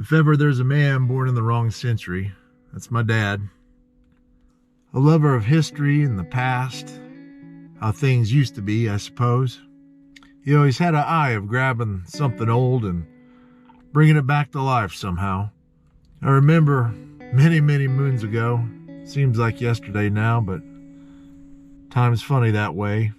If ever there's a man born in the wrong century, that's my dad. A lover of history and the past, how things used to be, I suppose. He always had an eye of grabbing something old and bringing it back to life somehow. I remember many moons ago, seems like yesterday now, but time's funny that way.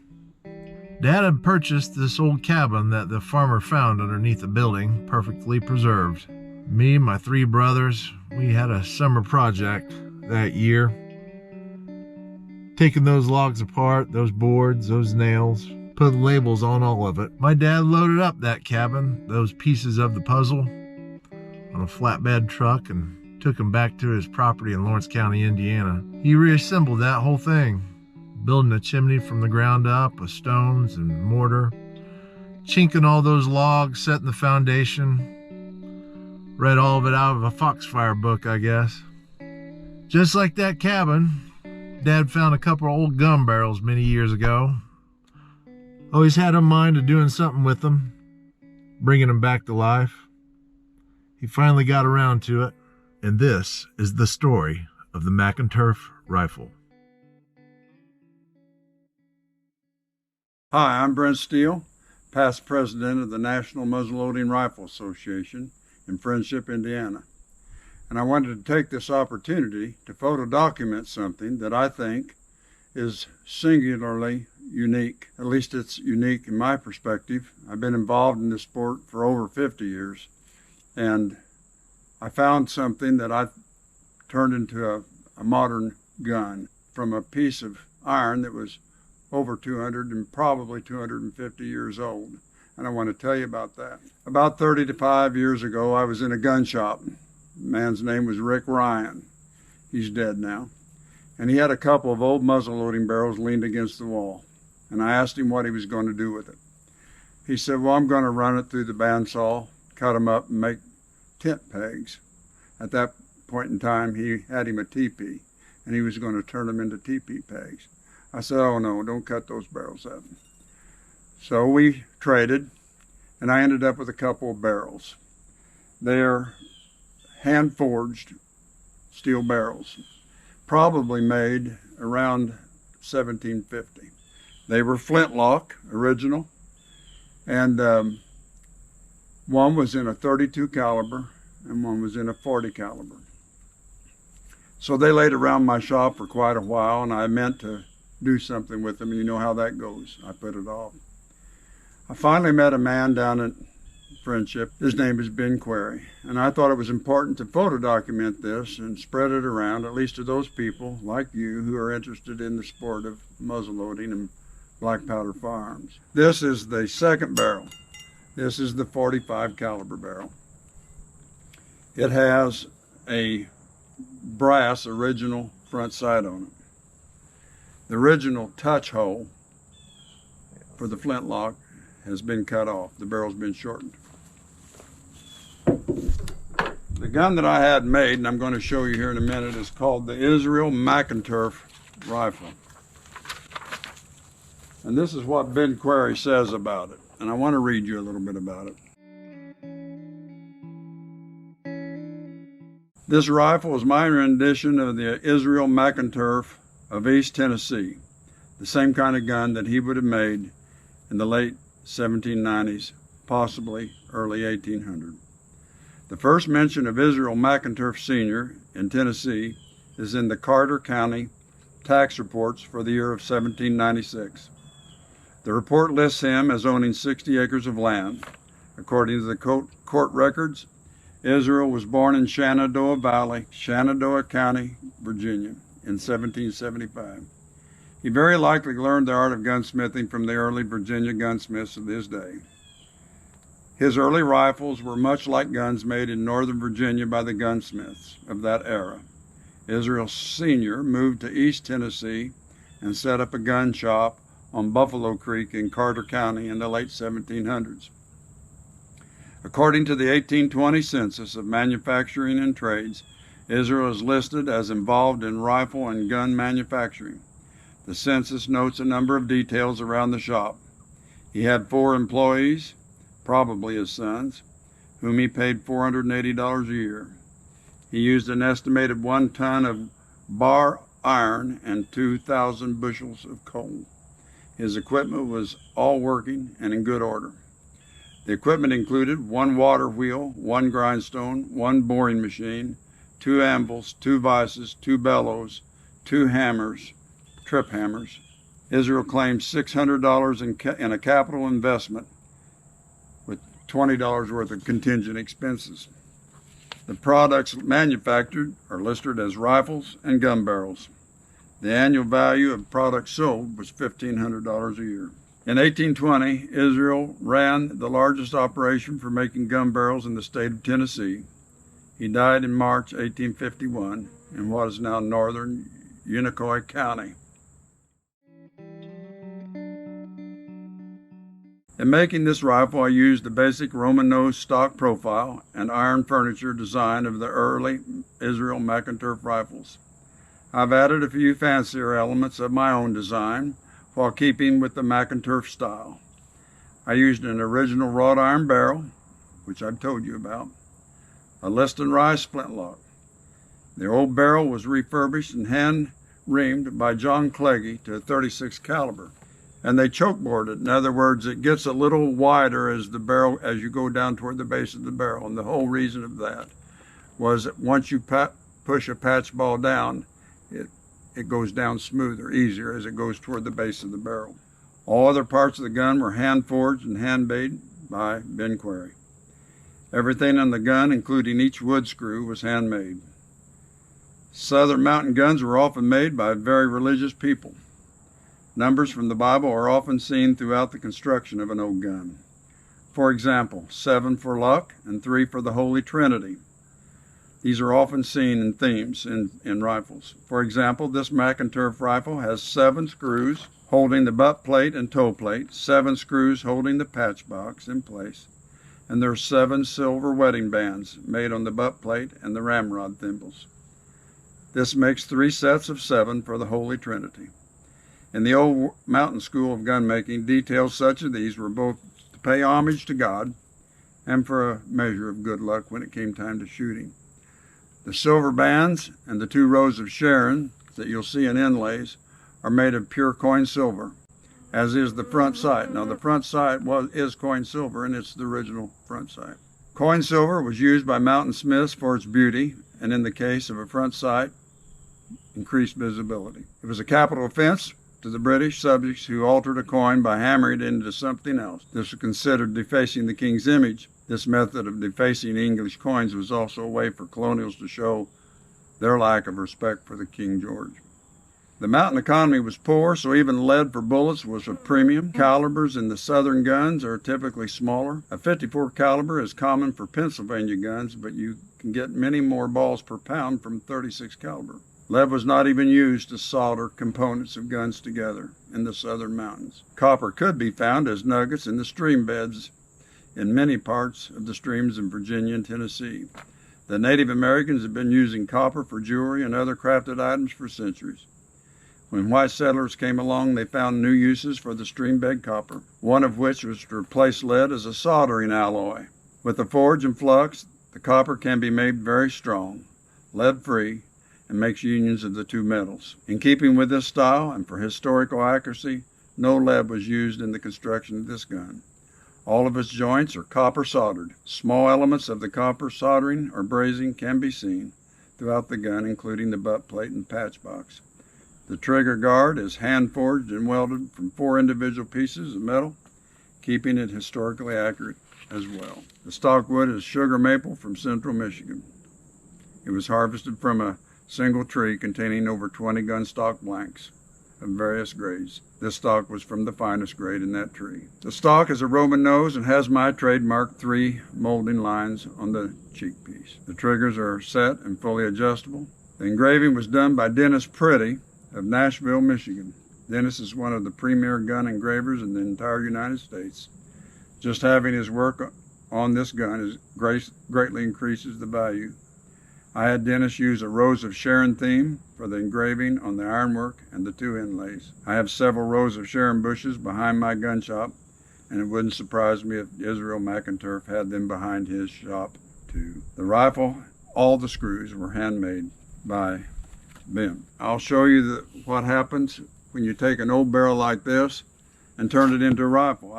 Dad had purchased this old cabin that the farmer found underneath the building, perfectly preserved. Me and my 3 brothers, we had a summer project that year. Taking those logs apart, those boards, those nails, put labels on all of it. My dad loaded up that cabin, those pieces of the puzzle, on a flatbed truck and took them back to his property in Lawrence County, Indiana. He reassembled that whole thing, building a chimney from the ground up with stones and mortar, chinking all those logs, setting the foundation. Read all of it out of a Foxfire book, I guess. Just like that cabin, Dad found a couple of old gun barrels many years ago. Always had a mind of doing something with them, bringing them back to life. He finally got around to it, and this is the story of the McInturff Rifle. Hi, I'm Brent Steele, past president of the National Muzzleloading Rifle Association in Friendship, Indiana. And I wanted to take this opportunity to photo document something that I think is singularly unique. At least it's unique in my perspective. I've been involved in this sport for over 50 years, and I found something that I turned into a modern gun from a piece of iron that was over 200 and probably 250 years old. And I want to tell you about that. About 35 years ago, I was in a gun shop. The man's name was Rick Ryan. He's dead now. And he had a couple of old muzzleloading barrels leaned against the wall. And I asked him what he was going to do with it. He said, well, I'm going to run it through the bandsaw, cut them up, and make tent pegs. At that point in time, he had him a teepee, and he was going to turn them into teepee pegs. I said, oh no, don't cut those barrels up. So we traded, and I ended up with a couple of barrels. They're hand-forged steel barrels, probably made around 1750. They were flintlock, original, and one was in a 32 caliber and one was in a 40 caliber. So they laid around my shop for quite a while, and I meant to do something with them, and you know how that goes. I put it off. I finally met a man down at Friendship. His name is Ben Quearry, and I thought it was important to photo document this and spread it around, at least to those people like you who are interested in the sport of muzzleloading and black powder firearms. This is the second barrel. This is the 45 caliber barrel. It has a brass original front sight on it. The original touch hole for the flintlock has been cut off. The barrel's been shortened. The gun that I had made, and I'm going to show you here in a minute, is called the Israel Mcinturf Rifle. And this is what Ben Quearry says about it. And I want to read you a little bit about it. This rifle is my rendition of the Israel Mcinturf of East Tennessee, the same kind of gun that he would have made in the late 1790s, possibly early 1800. The first mention of Israel Mcinturf Sr. in Tennessee is in the Carter County tax reports for the year of 1796. The report lists him as owning 60 acres of land. According to the court records, Israel was born in Shenandoah Valley, Shenandoah County, Virginia, in 1775. He very likely learned the art of gunsmithing from the early Virginia gunsmiths of his day. His early rifles were much like guns made in Northern Virginia by the gunsmiths of that era. Israel Sr. moved to East Tennessee and set up a gun shop on Buffalo Creek in Carter County in the late 1700s. According to the 1820 Census of Manufacturing and Trades, Israel is listed as involved in rifle and gun manufacturing. The census notes a number of details around the shop. He had 4 employees, probably his sons, whom he paid $480 a year. He used an estimated 1 ton of bar iron and 2,000 bushels of coal. His equipment was all working and in good order. The equipment included 1 water wheel, 1 grindstone, 1 boring machine, 2 anvils, 2 vices, 2 bellows, 2 hammers, trip hammers. Israel claimed $600 in a capital investment with $20 worth of contingent expenses. The products manufactured are listed as rifles and gun barrels. The annual value of products sold was $1,500 a year. In 1820, Israel ran the largest operation for making gun barrels in the state of Tennessee. He died in March 1851 in what is now northern Unicoi County. In making this rifle, I used the basic Roman nose stock profile and iron furniture design of the early Israel Mcinturf rifles. I've added a few fancier elements of my own design while keeping with the McInturf style. I used an original wrought iron barrel, which I've told you about, a Liston Rye splintlock. The old barrel was refurbished and hand-reamed by John Cleggy to a 36 caliber. And they choke-bored it. In other words, it gets a little wider as you go down toward the base of the barrel. And the whole reason of that was that once you push a patch ball down, it goes down smoother, easier as it goes toward the base of the barrel. All other parts of the gun were hand-forged and hand-made by Ben Quearry. Everything on the gun, including each wood screw, was handmade. Southern mountain guns were often made by very religious people. Numbers from the Bible are often seen throughout the construction of an old gun. For example, 7 for luck and 3 for the Holy Trinity. These are often seen in themes in rifles. For example, this McInturff rifle has 7 screws holding the butt plate and toe plate, 7 screws holding the patch box in place, and there are 7 silver wedding bands made on the butt plate and the ramrod thimbles. This makes 3 sets of 7 for the Holy Trinity. In the old mountain school of gun making, details such as these were both to pay homage to God and for a measure of good luck when it came time to shooting. The silver bands and the 2 rows of Sharon that you'll see in inlays are made of pure coin silver, as is the front sight. Now the front sight is coin silver, and it's the original front sight. Coin silver was used by mountain smiths for its beauty, and in the case of a front sight, increased visibility. It was a capital offense to the British subjects who altered a coin by hammering it into something else. This was considered defacing the king's image. This method of defacing English coins was also a way for colonials to show their lack of respect for the King George. The mountain economy was poor, so even lead for bullets was a premium. Calibers in the southern guns are typically smaller. A 54 caliber is common for Pennsylvania guns, but you can get many more balls per pound from 36 caliber. Lead was not even used to solder components of guns together in the southern mountains. Copper could be found as nuggets in the stream beds in many parts of the streams in Virginia and Tennessee. The Native Americans have been using copper for jewelry and other crafted items for centuries. When white settlers came along, they found new uses for the stream-bed copper, one of which was to replace lead as a soldering alloy. With the forge and flux, the copper can be made very strong, lead-free, and makes unions of the 2 metals. In keeping with this style and for historical accuracy, no lead was used in the construction of this gun. All of its joints are copper soldered. Small elements of the copper soldering or brazing can be seen throughout the gun, including the butt plate and patch box. The trigger guard is hand forged and welded from 4 individual pieces of metal, keeping it historically accurate as well. The stock wood is sugar maple from central Michigan. It was harvested from a single tree containing over 20 gun stock blanks of various grades. This stock was from the finest grade in that tree. The stock is a Roman nose and has my trademark 3 molding lines on the cheek piece. The triggers are set and fully adjustable. The engraving was done by Dennis Pretty of Nashville, Michigan. Dennis is one of the premier gun engravers in the entire United States. Just having his work on this gun greatly increases the value. I had Dennis use a Rose of Sharon theme for the engraving on the ironwork and the 2 inlays. I have several rows of Sharon bushes behind my gun shop and it wouldn't surprise me if Israel Mcinturf had them behind his shop too. The rifle, all the screws were handmade by Ben. I'll show you what happens when you take an old barrel like this and turn it into a rifle.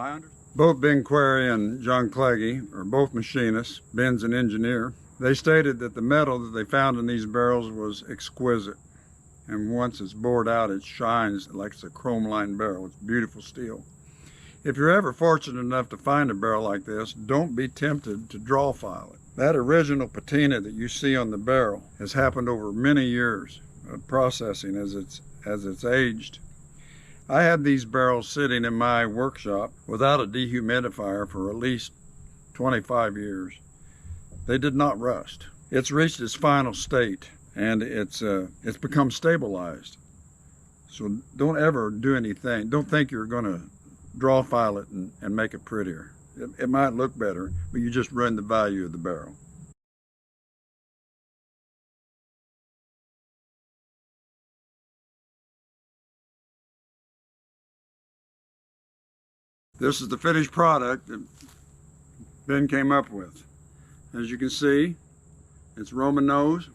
Both Ben Quearry and John Cleggy are both machinists. Ben's an engineer. They stated that the metal that they found in these barrels was exquisite. And once it's bored out, it shines like it's a chrome-lined barrel. It's beautiful steel. If you're ever fortunate enough to find a barrel like this, don't be tempted to draw file it. That original patina that you see on the barrel has happened over many years of processing as it's aged. I had these barrels sitting in my workshop without a dehumidifier for at least 25 years. They did not rust. It's reached its final state, and it's become stabilized. So don't ever do anything. Don't think you're going to draw file it and make it prettier. It might look better, but you just ruin the value of the barrel. This is the finished product that Ben came up with. As you can see, it's Roman nose.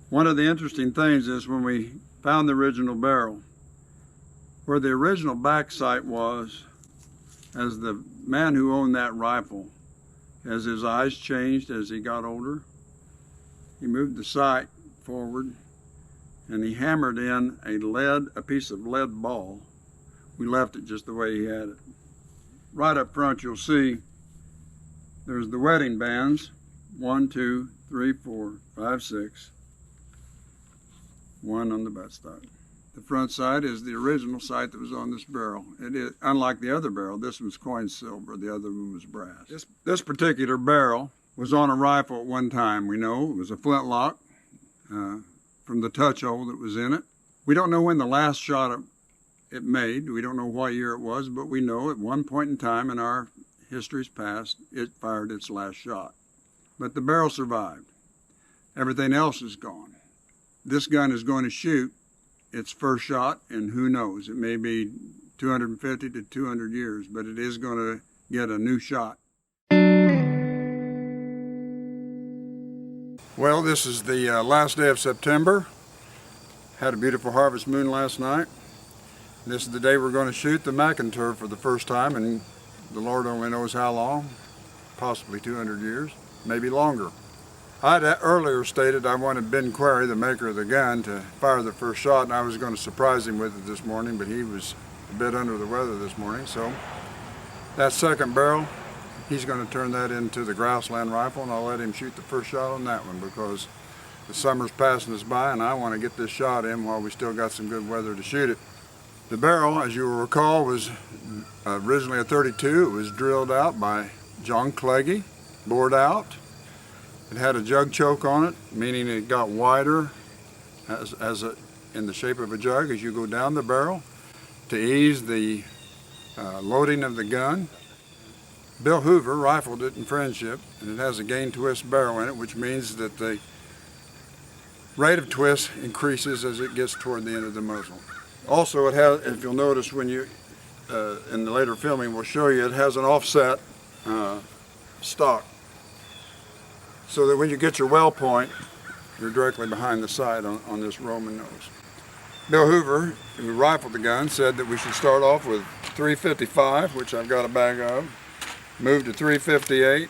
One of the interesting things is when we found the original barrel, where the original back sight was, as the man who owned that rifle, as his eyes changed as he got older, he moved the sight forward and he hammered in a piece of lead ball. We left it just the way he had it. Right up front you'll see there's the wedding bands, 1, 2, 3, 4, 5, 6, 1 on the buttstock. The front sight is the original sight that was on this barrel. It is, unlike the other barrel, this one's coin silver, the other one was brass. This particular barrel was on a rifle at one time, we know. It was a flintlock from the touch hole that was in it. We don't know when the last shot it made. We don't know what year it was, but we know at one point in time in our history's past, it fired its last shot. But the barrel survived. Everything else is gone. This gun is going to shoot its first shot, and who knows, it may be 250 to 200 years, but it is going to get a new shot. Well, this is the last day of September. Had a beautiful harvest moon last night. This is the day we're going to shoot the McInturff for the first time, and the Lord only knows how long, possibly 200 years, maybe longer. I had earlier stated I wanted Ben Quearry, the maker of the gun, to fire the first shot, and I was going to surprise him with it this morning, but he was a bit under the weather this morning. So that second barrel, he's going to turn that into the Grassland rifle, and I'll let him shoot the first shot on that one because the summer's passing us by and I want to get this shot in while we still got some good weather to shoot it. The barrel, as you will recall, was originally a .32. It was drilled out by John Cleggy, bored out. It had a jug choke on it, meaning it got wider in the shape of a jug as you go down the barrel to ease the loading of the gun. Bill Hoover rifled it in Friendship, and it has a gain twist barrel in it, which means that the rate of twist increases as it gets toward the end of the muzzle. Also, it has, if you'll notice when you, in the later filming, we'll show you, it has an offset stock, so that when you get your well point, you're directly behind the sight on this Roman nose. Bill Hoover, who rifled the gun, said that we should start off with 355, which I've got a bag of, move to 358,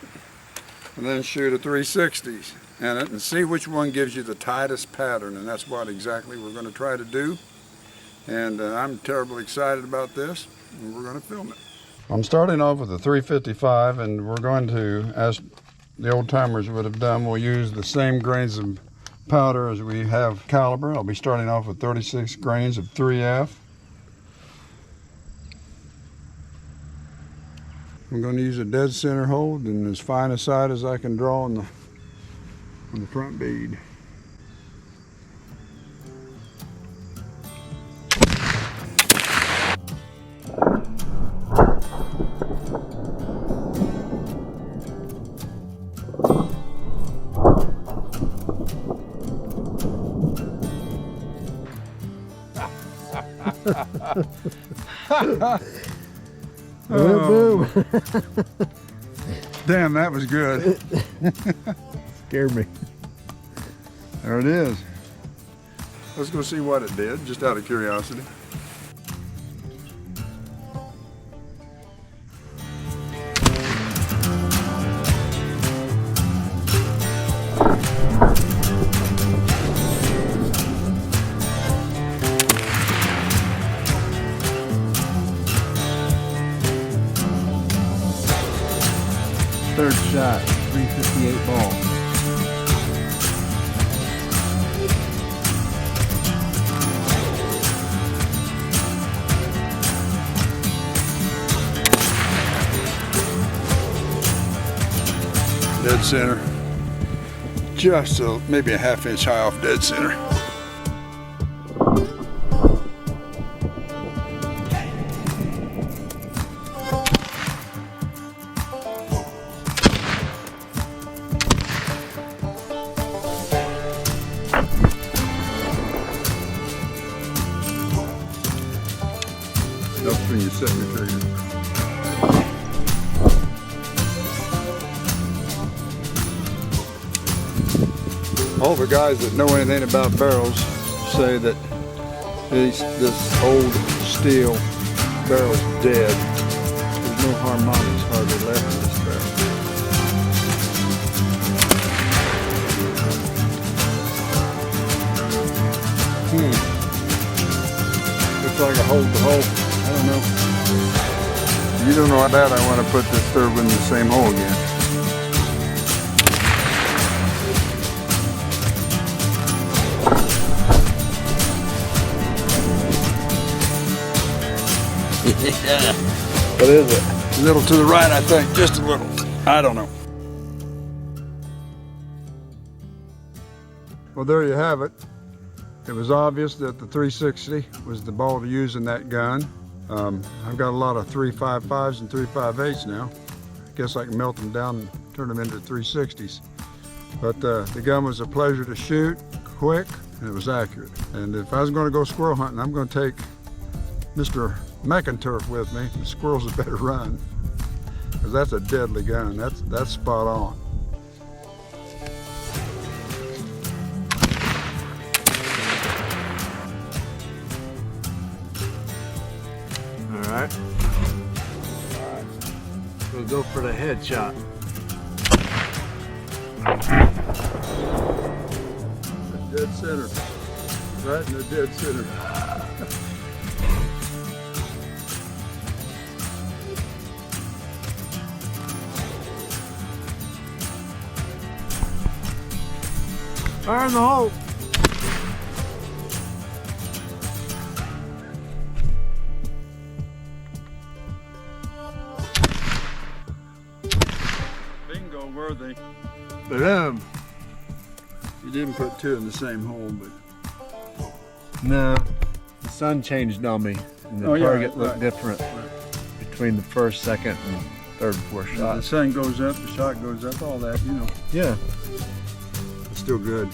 and then shoot a 360s in it and see which one gives you the tightest pattern, and that's what exactly we're going to try to do. And I'm terribly excited about this, and we're going to film it. I'm starting off with a 355, and we're going to, as the old timers would have done, we'll use the same grains of powder as we have caliber. I'll be starting off with 36 grains of 3F. I'm going to use a dead center hold and as fine a sight as I can draw on the front bead. Oh. Damn, that was good. Scared me. There it is. Let's go see what it did, just out of curiosity. Third shot, 358 ball. Dead center. Just maybe a half-inch high off dead center. That's when you set your trigger. All the guys that know anything about barrels say that this old steel barrel's dead. There's no harmonics hardly left in this barrel. Looks like a hole to hole. I don't know. You don't know how bad I want to put this third one in the same hole again. What is it? A little to the right, I think. Just a little. I don't know. Well, there you have it. It was obvious that the 360 was the ball to use in that gun. I've got a lot of 355s and 358s now. I guess I can melt them down and turn them into 360s. But the gun was a pleasure to shoot, quick, and it was accurate. And if I was going to go squirrel hunting, I'm going to take Mr. McInturff with me. The squirrels had better run, because that's a deadly gun. That's spot on. All right. We'll go for the headshot. Dead center. Right in the dead center. Fire in the hole. Bingo worthy. But You didn't put two in the same hole, but no, the sun changed on me, and the target looked different between the first, second, and third, fourth shot. the sun goes up, the shot goes up, all that, you know. Yeah. It's still good.